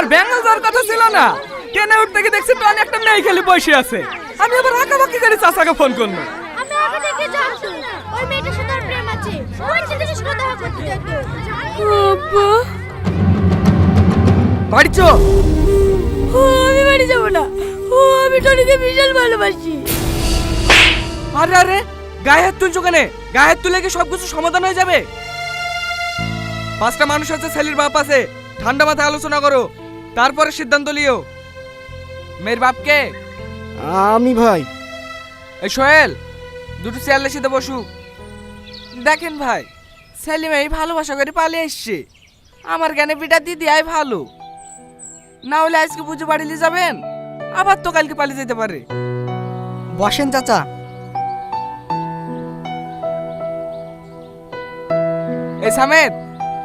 আমার ব্যাঙ্গাল যাওয়ার কথা ছিল না। ট্রেনে উঠতে গিয়ে দেখছি টনি একটা মেয়ে খেলে বসে আছে। আমি আবার আঁকাবাকি করে চাচাকে ফোন করলাম। আমি আগে থেকে জানতো ওই মেয়েটার সাথে ওর প্রেম আছে। ওই ছেলেটার সাথে দেখা করতে যেত। আব্বা, বাড়ি চ। আমি বাড়ি যাবো না। আমি টনিকে বিশাল ভালোবাসি। আরে আরে, গায়ে হাত তুলছো কেন? গায়ে হাত তুলে কি সবকিছু সমাধান হয়ে যাবে? পাঁচটা মানুষ আছে, ছেলের বাপ আছে, ঠান্ডা মাথায় আলোচনা করো, তারপরে সিদ্ধান্ত লিও। মেয়ের বাপকে? আমি ভাই। এই সোহেল, দুটো চেয়ারলে সিধে বসু। দেখেন ভাই, সেলিম এই ভালোবাসা করে পালিয়ে এসছে। আমার জ্ঞানে বিটা দিদি আয় ভালো, না হলে আজকে পুজো বাড়িলে যাবেন, আবার তো কালকে পালিয়ে যেতে পারে। বসেন চাচা। এই সামেদ,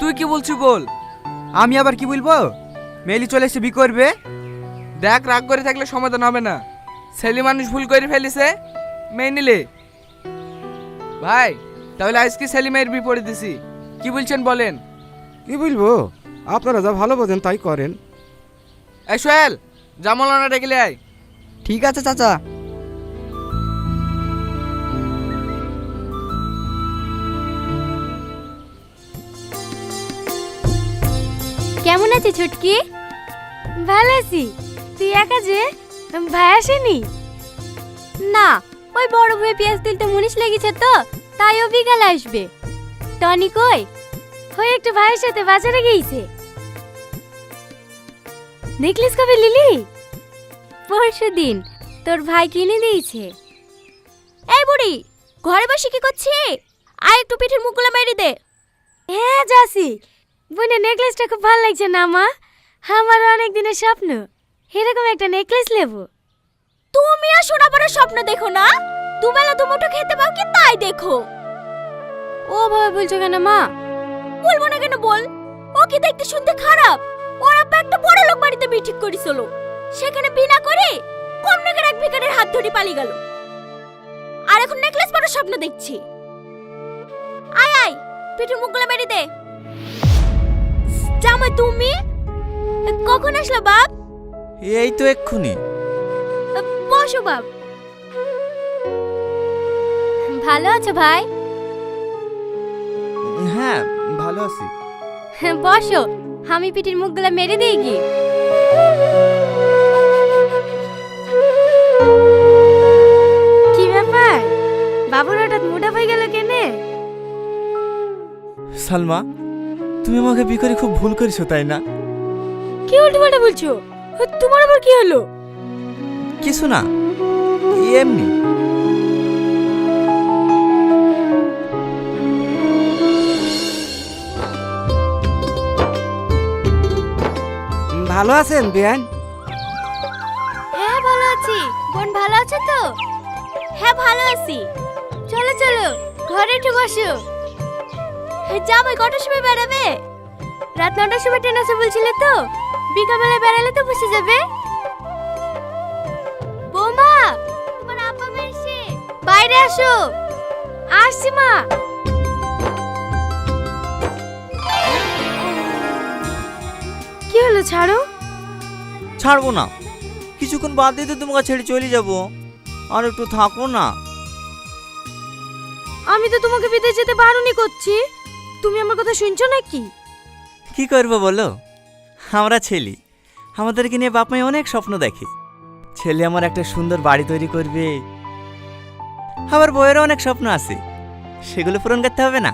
তুই কি বলছিস বল। আমি আবার কি বলবো? মেলি চলে এসে বি করবে। দেখ, রাগ করে থাকলে সমাধান হবে না। ছেলে মানুষ ভুল করে ফেলিছে, মেয়ে নিলে। ভাই, তাহলে আজকে সেলিমের বিপরীত দিছি, কি বলছেন বলেন? কি বলবো, আপনারা যা ভালো বোঝেন তাই করেন। এই সোহেল, জামালানা ডেকে আয়। ঠিক আছে চাচা। কেমন আছে ছুটকি? ভালো আছি। তুই একা যে, ভাই আসেনি? না, ওই বড় ভাই পেঁয়াজ তুলতে মুনিশ লেগেছে তো, তাই ও বিকালে আসবে। টনি কই? ওই একটু ভাইয়ের সাথে বাজারে গিয়েছে। নেকলেস কবে লিলি? পরশুদিন তোর ভাই কিনে দিয়েছে। এই বুড়ি, ঘরে বসে কি করছিস? আয় একটু পিঠের মুখগুলো মেরে দে। হ্যাঁ যাসি। বোনের নেকলেসটা খুব ভালো লাগছে না মা? আমার অনেক দিনের স্বপ্ন এরকম একটা নেকলেস নেব। তুমি আর সোনা পড়ার স্বপ্ন দেখো না, দুবেলা দুমুঠো খেতে পাও কি তাই দেখো। ও ভাবে বলছো কেন মা? বলবো না কেন বল? ও কি দেখতে শুনতে খারাপ? ওর আব্বা একটা বড় লোক বাড়িতে বিয়ে ঠিক করেছিল, সেখানে বিনা করে কম টাকার এক ভিখারির হাত ধরে পালিয়ে গেল, আর এখন নেকলেস পরার স্বপ্ন দেখছি। আয় আয়, পিঠের মুখগুলো মেরে দে। জামাই তুমি কখন আসলো বাপ? এই তো এক্ষুনি। বসো বাপ। ভালো আছো ভাই? হ্যাঁ ভালো আছি। বসো, আমি পিঠের মুখগুলো মেরে দিই কি? কি ব্যাপার, বাবুর হঠাৎ মোটা হয়ে গেল কেনে? সালমা, তুমি আমাকে বিয়ে করে খুব ভুল করেছো তাই না? কি উল্টোপাল্টা বলছো? তোমার আবার কি হলো? কিছু না, এমনি। ভালো আছেন বিয়ান? হ্যাঁ ভালো আছি। বোন ভালো আছে তো? হ্যাঁ ভালো আছি। চলো চলো, ঘরে একটু বসো। জামাই কটার সময় বেরাবে? রাত 9টার সময় ট্রেন আছে বলছিলে তো, বিকালবেলা বেড়ালে তো বসে যাবে। বৌমা, তোমার আব্বা মেরেছে, বাইরে আসো। আসছি মা। কি হলো, ছাড়ো। ছাড়বো না, কিছুক্ষণ বাদ দিয়ে তো তোমাকে ছেড়ে চলে যাবো। আর একটু থাকো না। আমি তো তোমাকে বিদেশ যেতে বারণই করছি, তুমি আমার কথা শুনছো নাকি? কি করবো বলো, আমরা ছেলে, আমাদেরকে নিয়ে বাপ মাই অনেক স্বপ্ন দেখে। ছেলে আমার একটা সুন্দর বাড়ি তৈরি করবে, আবার বইয়েরও অনেক স্বপ্ন আছে, সেগুলো পূরণ করতে হবে না?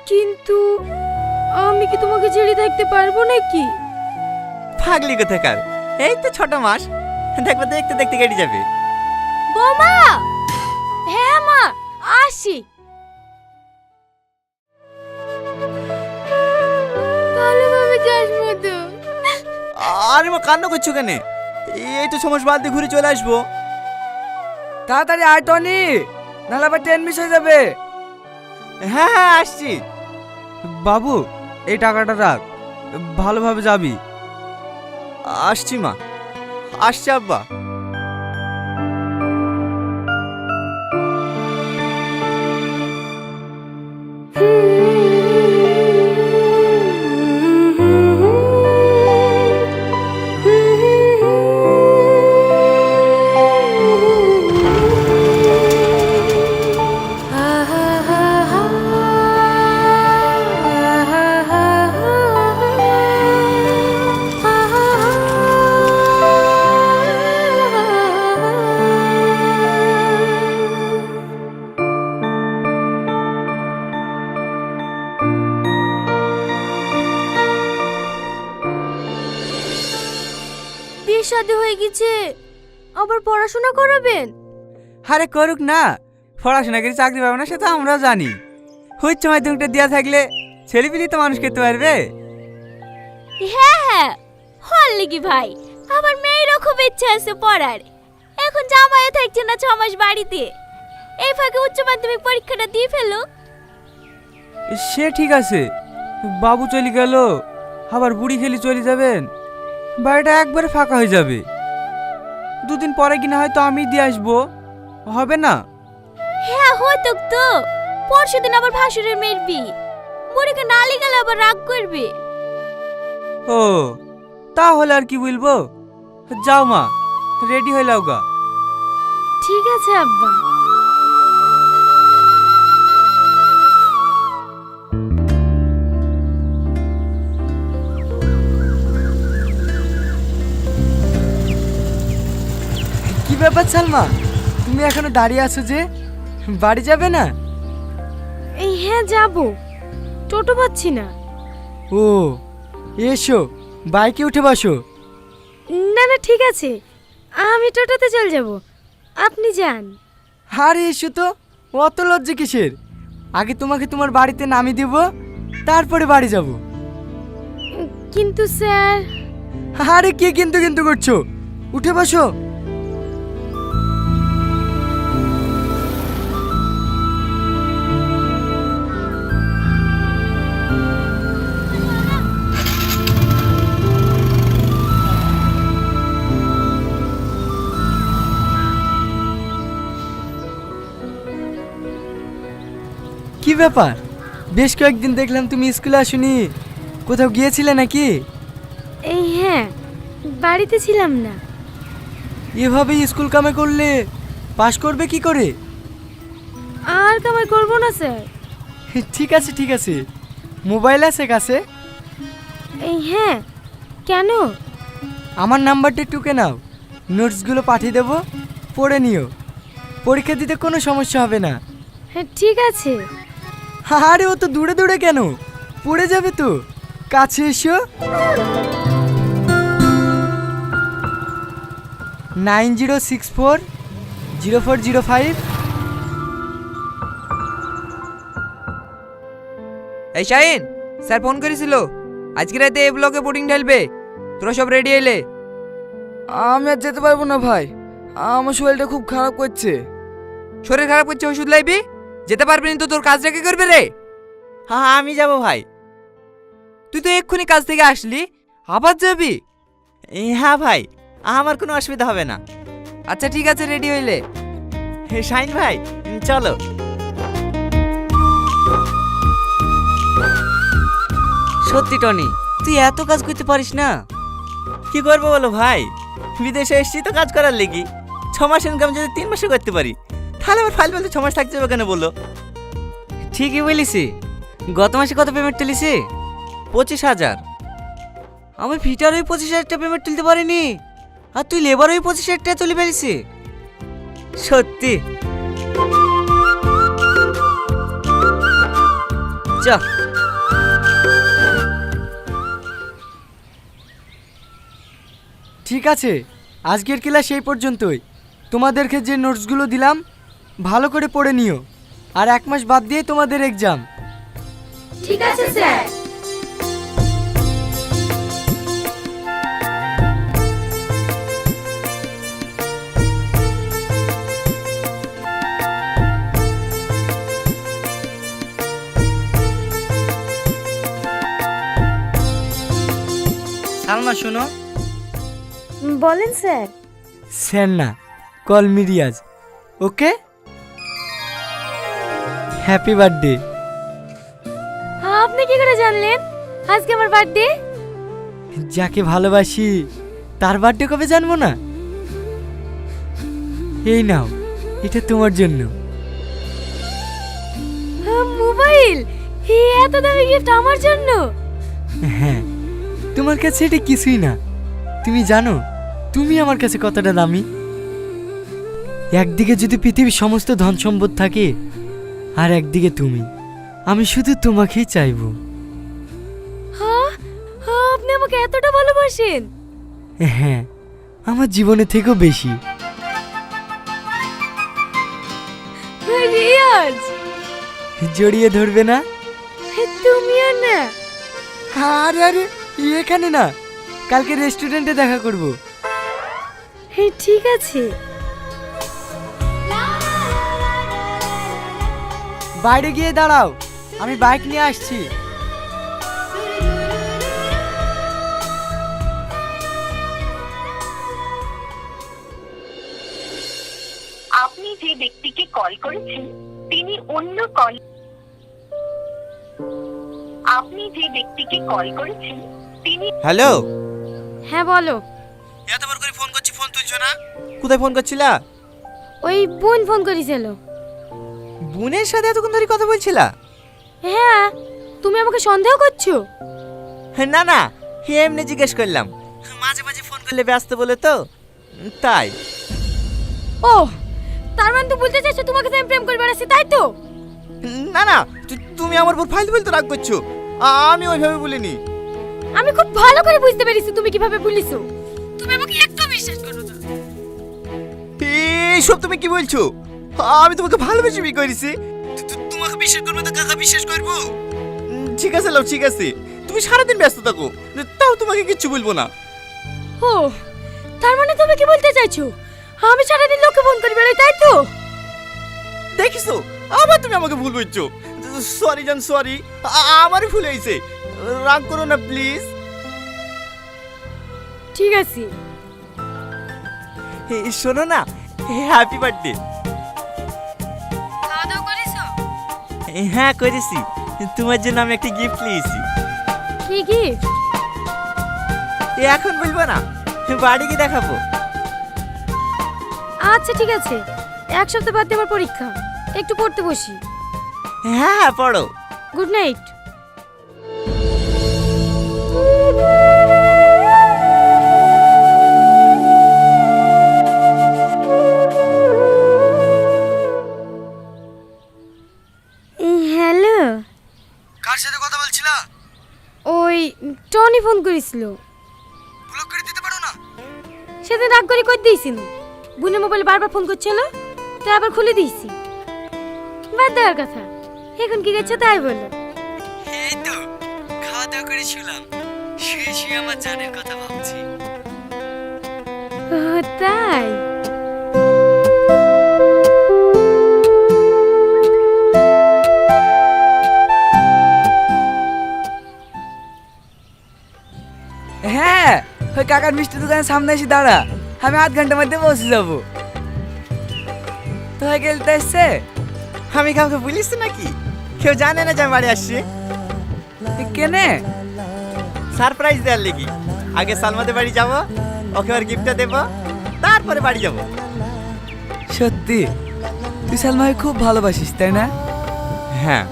কিন্তু আমি কি তোমাকে ছেড়ে থাকতে পারবো নাকি? পাগলি কোথাকার, এই তো 6 মাস, দেখবে দেখতে দেখতে কেটে যাবে। বৌমা। হ্যাঁ মা, আসি। ভালোভাবে যাস মধু। আরে মা, কান্না করছো কেন? এই তো 6 মাস বাদ দিয়ে ঘুরে চলে আসবো। তাড়াতাড়ি আয় টনি, নাহলে আবার ট্রেন মিস হয়ে যাবে। হ্যাঁ হ্যাঁ আসছি। বাবু, এই টাকাটা রাখ, ভালোভাবে যাবি। আসছি মা, আসছি আব্বা। শাদী হয়ে গেছে, আবার পড়াশোনা করাবেন? আরে করুক না, পড়াশোনা করে চাকরি পাবে না সেটা আমরাও জানি। উচ্চ মাধ্যমিকটা দেওয়া থাকলে ছেলেপিলি তো মানুষ করতে পারবে। হ্যাঁ হ্যাঁ, হল লিগি ভাই, আমার মেয়েরও খুব ইচ্ছা আছে পড়ার। এখন জামাইও থাকছে না 6 মাস বাড়িতে, এই ফাঁকে উচ্চ মাধ্যমিক পরীক্ষাটা দিয়ে ফেলো। সে ঠিক আছে, বাবু চলে গেল, আবার বুড়ি খেলি চলে যাবেন, বাড়িটা একবারে ফাঁকা হয়ে যাবে। দুদিন পরে কিনা হয়তো আমি দিয়ে আসবো, হবে না? হ্যাঁ হতো তো, পরশুদিন আবার ভাসুরের মেয়ের বিয়ে, বুড়িকে নালি গেলে আবার রাগ করবে। ও তাহলে আর কি বলবো, যাও মা, রেডি হয়ে লাও গা। ঠিক আছে আব্বা। কি ব্যাপার সালমা, তুমি এখনো দাঁড়িয়ে আছো যে? বাড়ি যাবে না? এই হ্যাঁ যাব, টোটো পাচ্ছি না। ও এসো, বাইকে উঠে বসো। না না ঠিক আছে, আমি টোটোতে চলে যাব, আপনি যান। আরে এসো তো, অত লজ্জা কিসের? আগে তোমাকে তোমার বাড়িতে নামিয়ে দেব, তারপরে বাড়ি যাব। কিন্তু স্যার। আরে কে কিন্তু কিন্তু করছো, উঠে বসো। কি ব্যাপার, বেশ কয়েকদিন দেখলাম তুমি স্কুলে আসোনি, কোথাও গিয়েছিলে নাকি? এই হ্যাঁ, বাড়িতে ছিলাম না। এভাবে স্কুল কামে করলে পাশ করবে কি করে? আর কামাই করবো না স্যার। ঠিক আছে ঠিক আছে, মোবাইল আছে কাছে? এই হ্যাঁ, কেন? আমার নাম্বারটা টুকে নাও, নোটসগুলো পাঠিয়ে দেবো, পড়ে নিও, পরীক্ষা দিতে কোনো সমস্যা হবে না। হ্যাঁ ঠিক আছে। আরে ও তো দূরে দূরে কেন, পড়ে যাবে তো, কাছে এসো। 90640405। এই শাহিন, স্যার ফোন করেছিল, আজকে রাতে এই ব্লকে বোর্ডিং ঢালবে, তোরা সব রেডি এলে? আমি আর যেতে পারবো না ভাই, আমার শরীরটা খুব খারাপ করছে। শরীর খারাপ করছে, ওষুধ লাইবি, যেতে পারবি না তো তোর কাজটা কে করবে রে? হ্যাঁ আমি যাব ভাই। তুই তো এক্ষুনি কাজ থেকে আসলি, আবার যাবি? হ্যাঁ ভাই, আমার কোনো অসুবিধা হবে না। আচ্ছা ঠিক আছে, রেডি হইলে। শাইন ভাই চলো। সত্যি টনি, তুই এত কাজ করতে পারিস না? কি করবো বলো ভাই, বিদেশে এসেছি তো কাজ করার লেগে। 6 মাস ইনকাম যদি 3 মাসে করতে পারি, তাহলে আমার ফাইল বলতে 6 মাস থাকতে হবে কেন বলো? ঠিকই বলিসি। গত মাসে কত পেমেন্ট তুলিসি? 25,000। আমি ফিটার ওই 25,000 টাকা পেমেন্ট তুলতে পারিনি, আর তুই লেবার ওই 25,000 টাকা তুলে ফেলিসি। সত্যি চ। ঠিক আছে, আজকের ক্লাস এই পর্যন্তই। তোমাদেরকে যে নোটসগুলো দিলাম ভালো করে পড়ে নিও, আর 1 মাস বাদ দিয়ে তোমাদের এক্সাম। ঠিক আছে স্যার। সালমা শোনো। বলেন স্যার। স্যার না, কল মি রিয়াজ। ওকে, হ্যাপি বার্থডে। আপনি কি করে জানলেন আজকে আমার বার্থডে? যাকে ভালোবাসি তার বার্থডে কবে জানবো না? এই নাও, এটা তোমার জন্য। মোবাইল? এত দামি গিফট আমার জন্য? হ্যাঁ, তোমার কাছে এটা কিছুই না। তুমি জানো তুমি আমার কাছে কতটা দামি? একদিকে যদি পৃথিবীর সমস্ত ধন সম্পদ থাকে, আর একদিকে তুমি, আমি শুধু তোমাকেই চাইবো। হ্যাঁ, আপনি আমাকে এতটা ভালোবাসেন? হ্যাঁ, আমার জীবনের থেকেও বেশি। রিয়াজ, জড়িয়ে ধরবে না? তুমিও না? আরে আরে, এখানে না, কালকে রেস্টুরেন্টে দেখা করব। ঠিক আছে। বাইরে গিয়ে দাঁড়াও, আমি বাইক নিয়ে আসছি। আপনি যে ব্যক্তিকে কল করেছেন তিনি অন্য কল আপনি যে ব্যক্তিকে কল করেছেন তিনি হ্যালো, হ্যাঁ বলো। এতবার করে ফোন করছি, ফোন তুলছো না। কোথায় ফোন করছিলা? ওই বোন ফোন করেছিল। বোনের সাথে এতক্ষণ ধরে কথা বলছিলা? হ্যাঁ, তুমি আমাকে সন্দেহ করছো? না না, এমনি জিজ্ঞেস করলাম। মাঝে মাঝে ফোন করলে ব্যস্ত বলে তো, তাই। ও, তার মানে তো বলতে চাইছো তোমাকে তো আমি প্রেম করে বেড়াচ্ছি, তাই তো? না না, তুমি আমার উপর ফালতু ফালতু রাগ করছো। আমি ওইভাবে বলিনি। আমি খুব ভালো করে বুঝতে পেরেছি তুমি কিভাবে বলিছো। তুমি আমাকে একটু বিশ্বাস করো না। এইসব তুমি কি বলছো? আমি তোমাকে ভালোবেসে বিয়ে করেছি। তোমাকে বিশ্বাস করবো তো কাকা বিশ্বাস করবো? ঠিক আছে লাও, ঠিক আছে, তুমি সারাদিন ব্যস্ত থাকো, তাও তোমাকে কিচ্ছু বলবো না। ও, তার মানে তুমি কি বলতে চাইছো আমি সারাদিন লোককে ফোন করে বেড়াই, তাই তো? দেখিছো, আবার তুমি আমাকে ভুল বলছো। সরি জান, সরি, আমারই ভুল হয়েছে। রাগ করো না প্লিজ। ঠিক আছে। শোনো না, হ্যাপি বার্থডে। খাওয়া দাওয়া করেছো? হ্যাঁ করেছি, তোমার জন্য আমি একটা গিফট নিয়েছি। কি গিফট? এখন বলবো না, বাড়ি গিয়ে দেখাবো। আচ্ছা ঠিক আছে, এক সপ্তাহ বাদ দিয়ে আমার পরীক্ষা, একটু পড়তে বসি। হ্যাঁ হ্যাঁ, পড়ো। Good night. হ্যালো, কার সাথে কথা বলছিলা? ওই টনি ফোন করেছিল। ব্লক করে দিতে পারো না? সেদিন রাগ করে কই দিয়েছিল, বোনের মোবাইলে বারবার ফোন করছিল, তাই আবার খুলে দিয়েছি। বাদ দেওয়ার কথা, এখন কি গেছে তাই বলো। এই তো খাওয়া দাওয়া করে শুলাম, শুয়ে শুয়ে আমার জানের কথা ভাবছি। ও তাই? হ্যাঁ, ওই কাকার মিষ্টি দোকানের সামনে এসে দাঁড়া, আমি আধ ঘন্টার মধ্যে পৌঁছে যাবো। তো হয়ে গেলতে এসছে? আমি কাউকে বলিস নাকি? কেউ জানে না যে আমি বাড়ি আসছি। কেনে? সারপ্রাইজ দেওয়ার লেগে। আগে সালমাদের বাড়ি যাব, ওকে আর গিফটটা দেবো, তারপরে বাড়ি যাব। সত্যি তুই সালমাকে খুব ভালোবাসিস, তাই না? হ্যাঁ,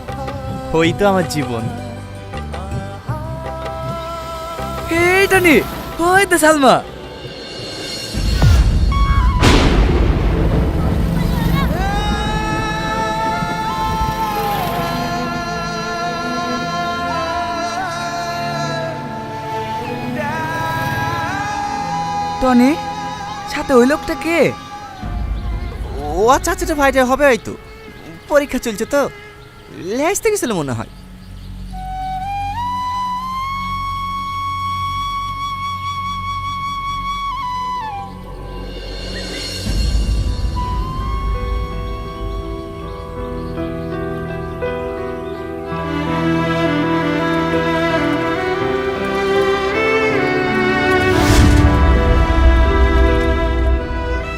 ওই তো আমার জীবন। এইটা নি, ওই তো সালমা। টনি, সাথে ওই লোকটা কে? ও আচ্ছা আচ্ছা, ভাইটা হবে হয়তো, পরীক্ষা চলছে তো, লেহাজতে গেছিল মনে হয়।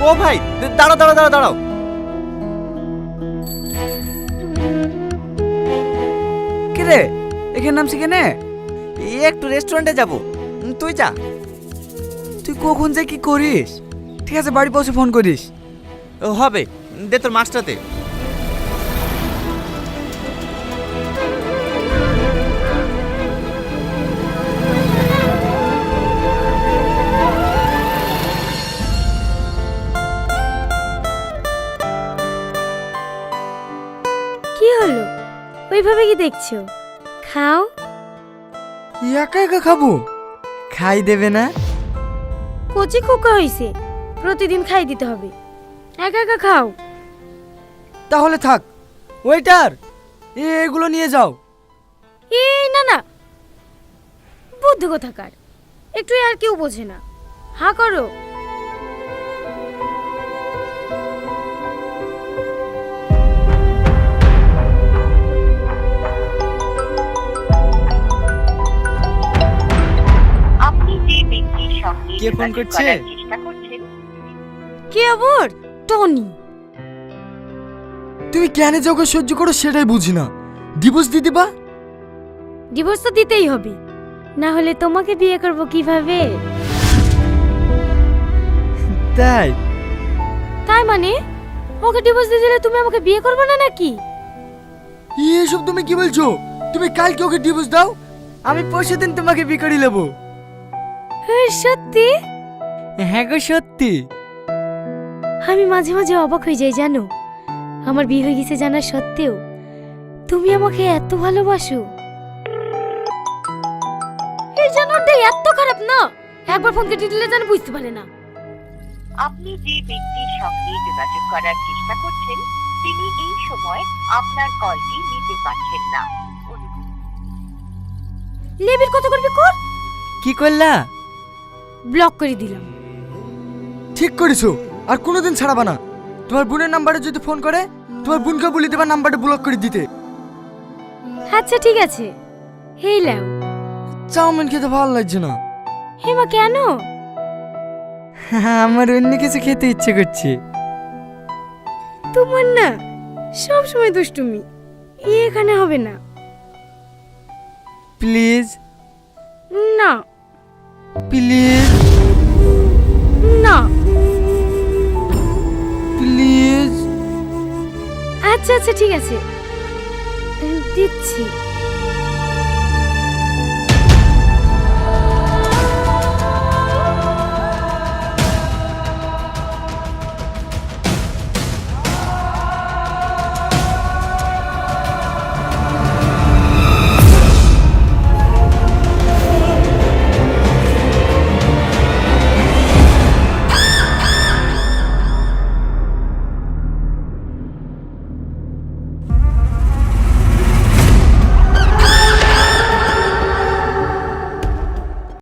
ও ভাই, দাঁড়াও দাঁড়াও দাঁড়াও দাঁড়াও। কে রে, এখানে নামছি কেনে? একটু রেস্টুরেন্টে যাব, তুই যা। তুই কখন যে কি করিস? ঠিক আছে, বাড়ি পৌঁছে ফোন করিস। ও হবে, দে তোর মাস্টারতে। কি হলো, ওইভাবে কি দেখছো? খাও। একা একা খাবো? খাই দেবে না? কচি খোকা হয়েছে, প্রতিদিন খাই দিতে হবে। একা একা খাও। তাহলে থাক। ওয়েটার, এগুলো নিয়ে যাও। এই না না, বুদ্ধি কোথাকার, একটু আর কেউ বোঝে না। হা করো। আপনি যে ব্যক্তির সঙ্গে কে ফোন যোগাযোগ করছে? করার চেষ্টা করছেন কে আবার? টনি। তুমি কেন যে ওকে সহ্য করো সেটাই বুঝি না। ডিভোর্স দিয়ে দিবা? ডিভোর্স তো দিতেই হবে, না হলে তোমাকে বিয়ে করব কিভাবে? তাই? তাই মানে ওকে ডিভোর্স দিয়ে দিলে তুমি আমাকে বিয়ে করবে না নাকি? এসব তুমি কি বলছো? তুমি কালকে ওকে ডিভোর্স দাও, আমি পরশুদিন তোমাকে বিয়ে করে নেবো। সত্যি? হ্যাঁ গো সত্যি। আমি মাঝে মাঝে অবাক হয়ে যাই জানো, আমার বিয়ে হয়ে গেছে জানা সত্ত্বেও তুমি আমাকে এত ভালোবাসো। এই জানোয়ারটা এত খারাপ না, একবার ফোন কেটে দিলে যেন বুঝতে পারে না। আপনি যে ব্যক্তির সঙ্গে যোগাযোগ করার চেষ্টা করছেন তিনি এই সময় আপনার কলটি নিতে পারছেন না। লেবির কত করবি কর। কি করলা? ব্লক করে দিলাম। ঠিক করেছো, আর কোনোদিন ছাড়াবা না। তোমার বোনের নাম্বারে যদি ফোন করে তোমার বোনকে বলে দেবা নাম্বারটা ব্লক করে দিতে। আচ্ছা ঠিক আছে। হেই লাও। চাউমিন খেতে ভালো লাগছে না। হেমা কেন? আমার অন্য কিছু খেতে ইচ্ছে করছে। তোমার না সব সময় দুষ্টুমি, এখানে হবে না। প্লিজ না প্লিজ না। প্লিজ। আচ্ছা আচ্ছা ঠিক আছে, দিচ্ছি।